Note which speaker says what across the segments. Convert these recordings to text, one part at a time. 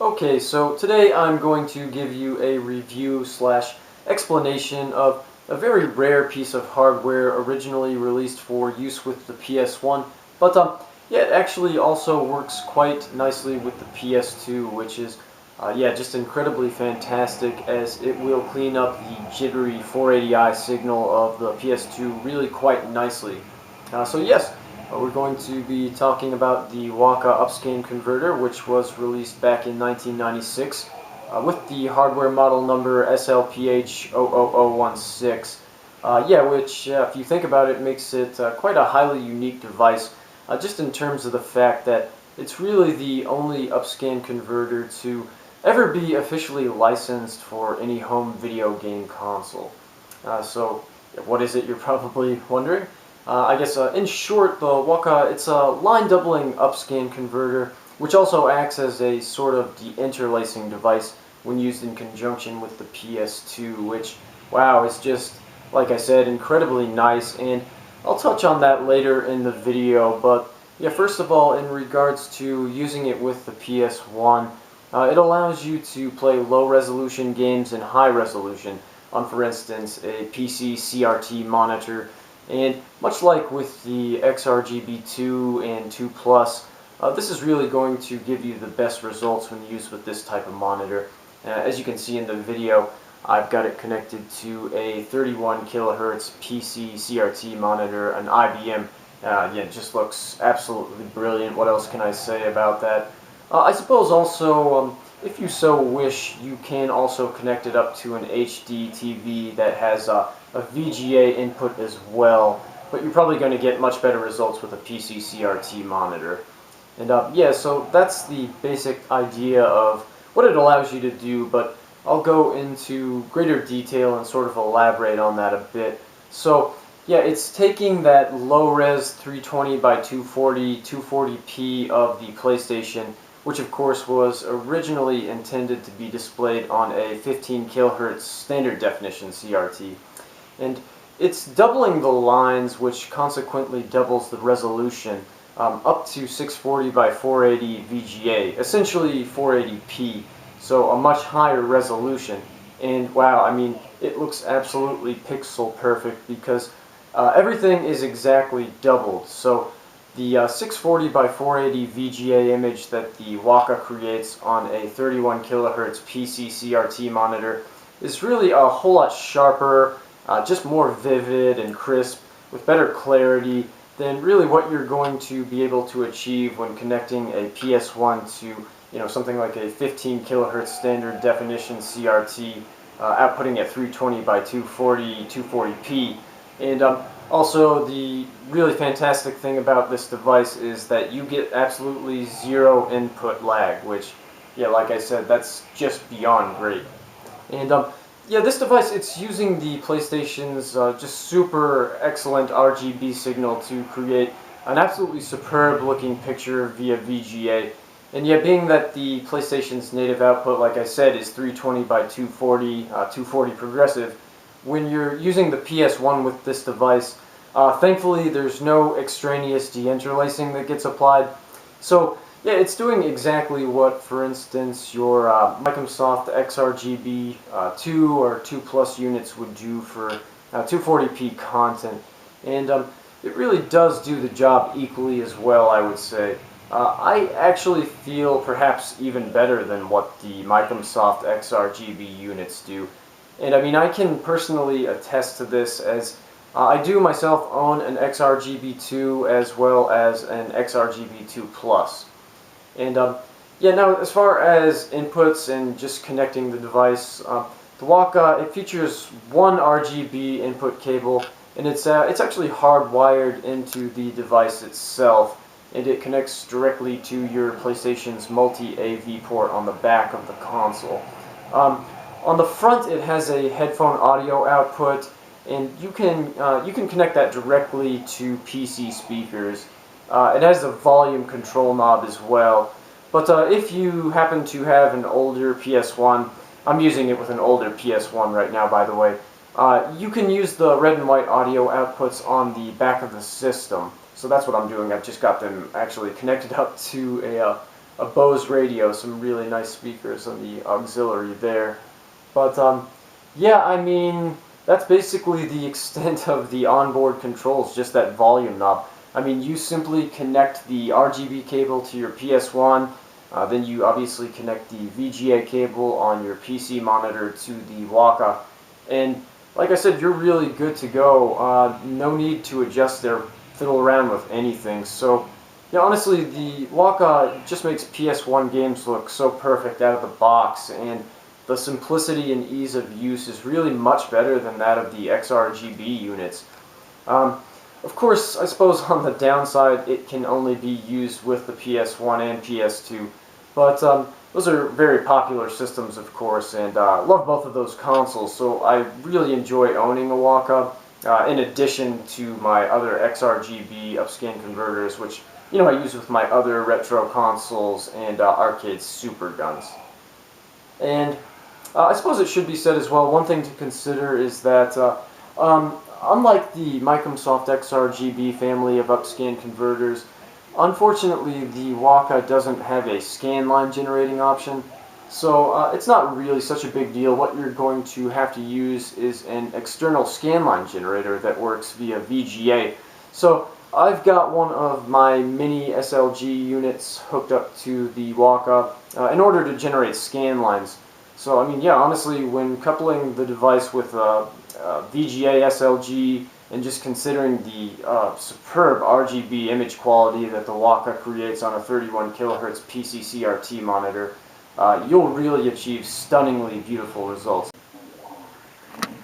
Speaker 1: Okay, so today I'm going to give you a review slash explanation of a very rare piece of hardware originally released for use with the PS1, but yeah, it actually also works quite nicely with the PS2, which is yeah, just incredibly fantastic as it will clean up the jittery 480i signal of the PS2 really quite nicely. So yes, we're going to be talking about the Waka Up Scan Converter, which was released back in 1996 with the hardware model number SLPH-00016. Yeah, which, if you think about it, makes it quite a highly unique device, just in terms of the fact that it's really the only upscan converter to ever be officially licensed for any home video game console. So, what is it, you're probably wondering? I guess in short, the Waka, it's a line doubling upscan converter, which also acts as a sort of deinterlacing device when used in conjunction with the PS2, which, wow, is just, like I said, incredibly nice, and I'll touch on that later in the video. But yeah, first of all, in regards to using it with the PS1, it allows you to play low-resolution games in high-resolution on, for instance, a PC CRT monitor. And much like with the XRGB2 and 2 Plus, this is really going to give you the best results when used with this type of monitor. As you can see in the video, I've got it connected to a 31 kilohertz PC CRT monitor, an IBM. Yeah, it just looks absolutely brilliant. What else can I say about that? I suppose also, if you so wish, you can also connect it up to an HD TV that has a VGA input as well, but you're probably going to get much better results with a PC CRT monitor. And yeah, so that's the basic idea of what it allows you to do, but I'll go into greater detail and sort of elaborate on that a bit. So yeah, it's taking that low-res 320 by 240, 240p of the PlayStation, which of course was originally intended to be displayed on a 15 kilohertz standard definition CRT. And it's doubling the lines, which consequently doubles the resolution up to 640 by 480 VGA, essentially 480p, so a much higher resolution. And wow, I mean, it looks absolutely pixel perfect because everything is exactly doubled. So the 640 by 480 VGA image that the Waka creates on a 31 kilohertz PC CRT monitor is really a whole lot sharper, just more vivid and crisp, with better clarity than really what you're going to be able to achieve when connecting a PS1 to, something like a 15 kilohertz standard definition CRT, outputting at 320 by 240, 240p. And also, the really fantastic thing about this device is that you get absolutely zero input lag, which, yeah, like I said, that's just beyond great. And yeah, this device, it's using the PlayStation's just super excellent RGB signal to create an absolutely superb looking picture via VGA. And yeah, being that the PlayStation's native output, like I said, is 320 by 240, 240 progressive, when you're using the PS1 with this device, thankfully there's no extraneous deinterlacing that gets applied. So yeah, it's doing exactly what, for instance, your Microsoft XRGB 2 or 2 Plus units would do for 240p content. And it really does do the job equally as well, I would say. I actually feel perhaps even better than what the Microsoft XRGB units do. And I mean, I can personally attest to this, as I do myself own an XRGB2 as well as an XRGB2 Plus. And yeah, now as far as inputs and just connecting the device, the Waka, it features one RGB input cable, and it's actually hardwired into the device itself, and it connects directly to your PlayStation's multi-AV port on the back of the console. On the front, it has a headphone audio output, and you can connect that directly to PC speakers. It has a volume control knob as well. But if you happen to have an older PS1, I'm using it with an older PS1 right now, by the way, you can use the red and white audio outputs on the back of the system. So that's what I'm doing. I've just got them actually connected up to a Bose radio, some really nice speakers on the auxiliary there. But yeah, I mean, that's basically the extent of the onboard controls, just that volume knob. I mean, you simply connect the RGB cable to your PS1, then you obviously connect the VGA cable on your PC monitor to the Waka, and like I said, you're really good to go. No need to adjust or fiddle around with anything. So, yeah, honestly, the Waka just makes PS1 games look so perfect out of the box, and the simplicity and ease of use is really much better than that of the XRGB units. Of course, I suppose on the downside, it can only be used with the PS1 and PS2, but those are very popular systems, of course, and love both of those consoles, so I really enjoy owning a Waka, in addition to my other XRGB upscan converters, which, you know, I use with my other retro consoles and arcade super guns. And I suppose it should be said as well, one thing to consider is that unlike the Microsoft XRGB family of upscan converters, unfortunately the Waka doesn't have a scanline generating option, so it's not really such a big deal. What you're going to have to use is an external scanline generator that works via VGA. So I've got one of my mini SLG units hooked up to the Waka in order to generate scan lines. So, I mean, yeah, honestly, when coupling the device with VGA SLG and just considering the superb RGB image quality that the Waka creates on a 31 kHz PC CRT monitor, you'll really achieve stunningly beautiful results.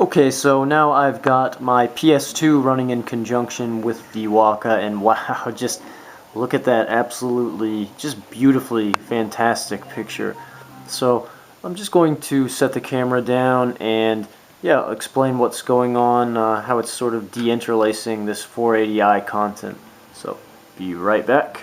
Speaker 1: Okay, so now I've got my PS2 running in conjunction with the Waka, and wow, just look at that absolutely, just beautifully fantastic picture. So I'm just going to set the camera down and, yeah, explain what's going on, how it's sort of deinterlacing this 480i content. So, be right back.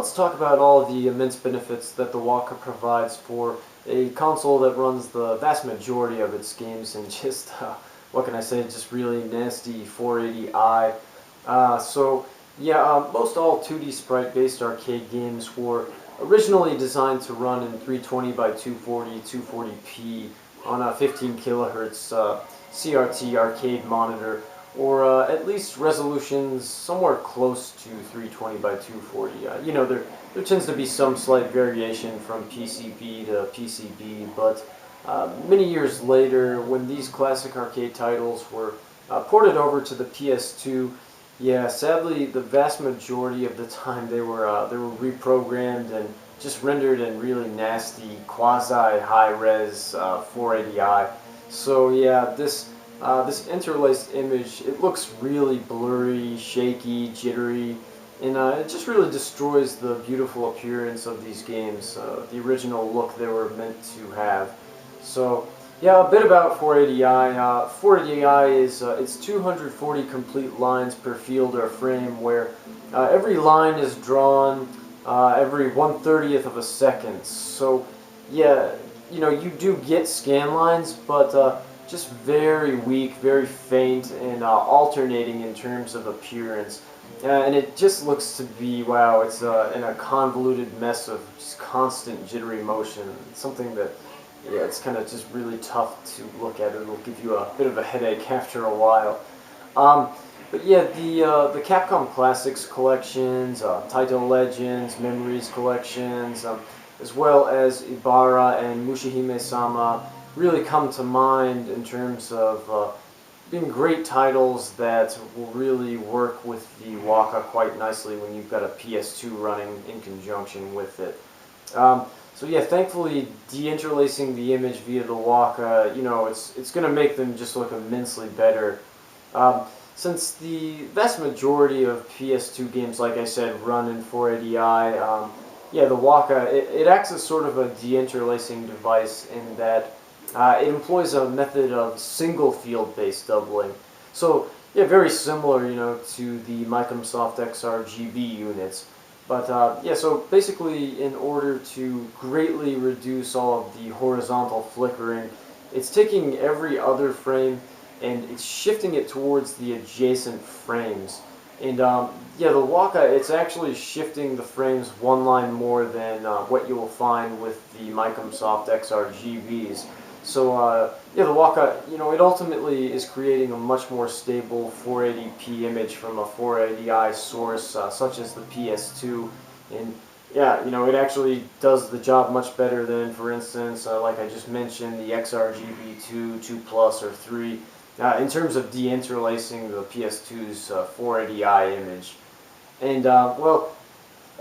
Speaker 1: Let's talk about all the immense benefits that the Waka provides for a console that runs the vast majority of its games in just, what can I say, just really nasty 480i. So, yeah, most all 2D sprite-based arcade games were originally designed to run in 320 by 240, 240p on a 15 kHz CRT arcade monitor, or at least resolutions somewhere close to 320 by 240. You know, there tends to be some slight variation from PCB to PCB, but many years later, when these classic arcade titles were ported over to the PS2, yeah, sadly, the vast majority of the time they were reprogrammed and just rendered in really nasty quasi-high-res 480i. So yeah, this interlaced image, it looks really blurry, shaky, jittery, and it just really destroys the beautiful appearance of these games, the original look they were meant to have. So yeah, a bit about 480i. 480i is it's 240 complete lines per field or frame, where every line is drawn every 1/30th of a second. So yeah, you know, you do get scan lines, but just very weak, very faint, and alternating in terms of appearance. And it just looks to be, wow, it's in a convoluted mess of just constant jittery motion. It's something that, yeah, it's kind of just really tough to look at. It'll give you a bit of a headache after a while. But yeah, the Capcom Classics collections, Taito Legends, Memories collections, as well as Ibara and Mushihimesama really come to mind in terms of being great titles that will really work with the Waka quite nicely when you've got a PS2 running in conjunction with it. So yeah, thankfully, deinterlacing the image via the Waka, it's going to make them just look immensely better. Since the vast majority of PS2 games, like I said, run in 480i, yeah, the Waka, it acts as sort of a deinterlacing device in that it employs a method of single field-based doubling. So yeah, very similar, to the Microsoft XRGB units. But yeah, so basically, in order to greatly reduce all of the horizontal flickering, it's taking every other frame and it's shifting it towards the adjacent frames. And yeah, the Waka, it's actually shifting the frames one line more than what you will find with the Microsoft XRGBs. So yeah, the Waka, it ultimately is creating a much more stable 480p image from a 480i source, such as the PS2. And yeah, it actually does the job much better than, for instance, like I just mentioned, the XRGB 2, 2 Plus, or 3. In terms of deinterlacing the PS2's 480i image. And, well,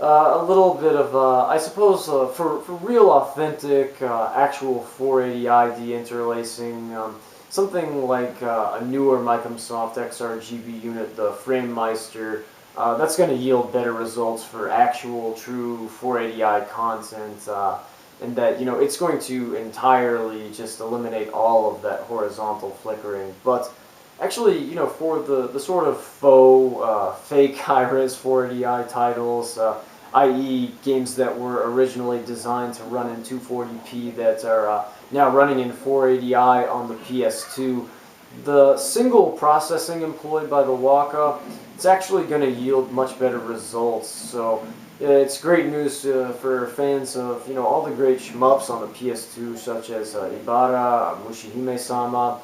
Speaker 1: a little bit of, I suppose, for real authentic, actual 480i deinterlacing, something like a newer Microsoft XRGB unit, the FrameMeister, that's going to yield better results for actual, true 480i content. And that, it's going to entirely just eliminate all of that horizontal flickering. But actually, for the sort of faux, fake high-res 480i titles, i.e. games that were originally designed to run in 240p that are now running in 480i on the PS2, the single processing employed by the Waka, it's actually going to yield much better results. So it's great news for fans of all the great shmups on the PS2, such as Ibara, Mushihimesama,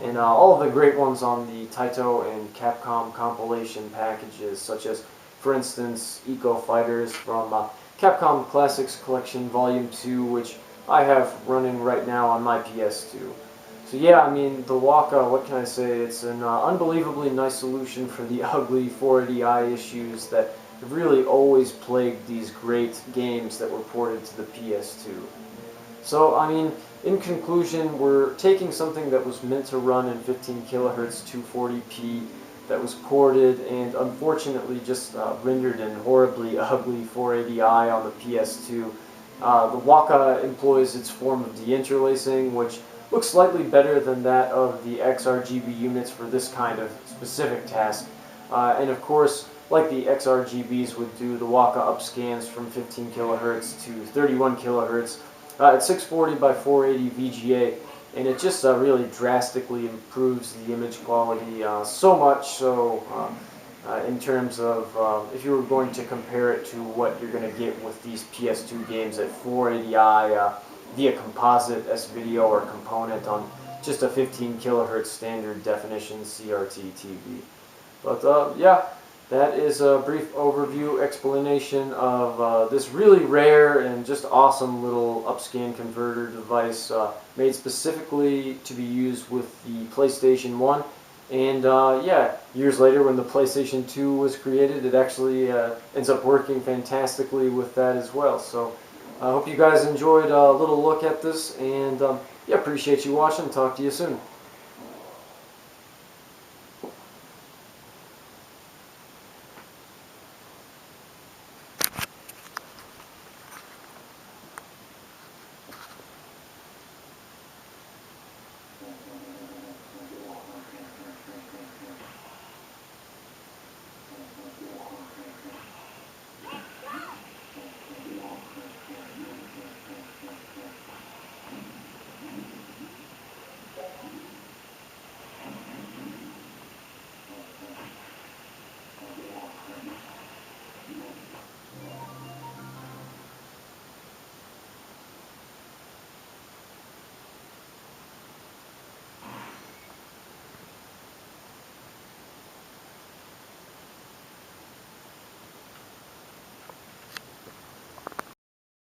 Speaker 1: and all of the great ones on the Taito and Capcom compilation packages, such as, for instance, Eco Fighters from Capcom Classics Collection Volume 2, which I have running right now on my PS2. So yeah, I mean, the Waka, what can I say? It's an unbelievably nice solution for the ugly 480i issues that have really always plagued these great games that were ported to the PS2. So, I mean, in conclusion, we're taking something that was meant to run in 15 kilohertz 240p, that was ported and unfortunately just rendered in horribly ugly 480i on the PS2. The Waka employs its form of deinterlacing, which looks slightly better than that of the XRGB units for this kind of specific task. And of course, like the XRGBs would do, the Waka Up scans from 15 kilohertz to 31 kilohertz at 640 by 480 VGA, and it just really drastically improves the image quality, so much so in terms of if you were going to compare it to what you're going to get with these PS2 games at 480i via composite S-video or component on just a 15 kilohertz standard definition CRT TV. But yeah, that is a brief overview explanation of this really rare and just awesome little upscan converter device made specifically to be used with the PlayStation 1. And yeah, years later when the PlayStation 2 was created, it actually ends up working fantastically with that as well. So I hope you guys enjoyed a little look at this, and yeah, appreciate you watching. Talk to you soon.